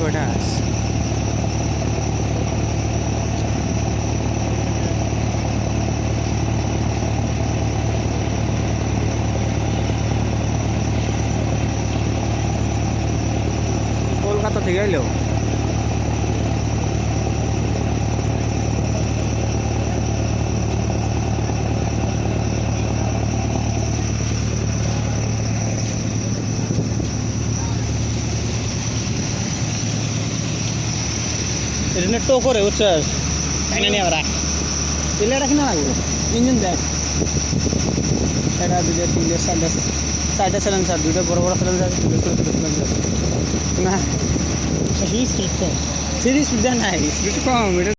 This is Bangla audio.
কয়টা আছে কলকাতা থেকে এলো এটা টো করে বুঝছস এনে নিয়ে আমরা এলে রাখি না লাগবে ইঞ্জিন দেখ এটা দুটো তিনটে চারটে সিলিন্ডার দুটো বড় বড় সিলিন্ডার দুটো ছোটো ছোটো সিলিন্ডার না সিরিজ স্পিড নাই স্পিড কম এটা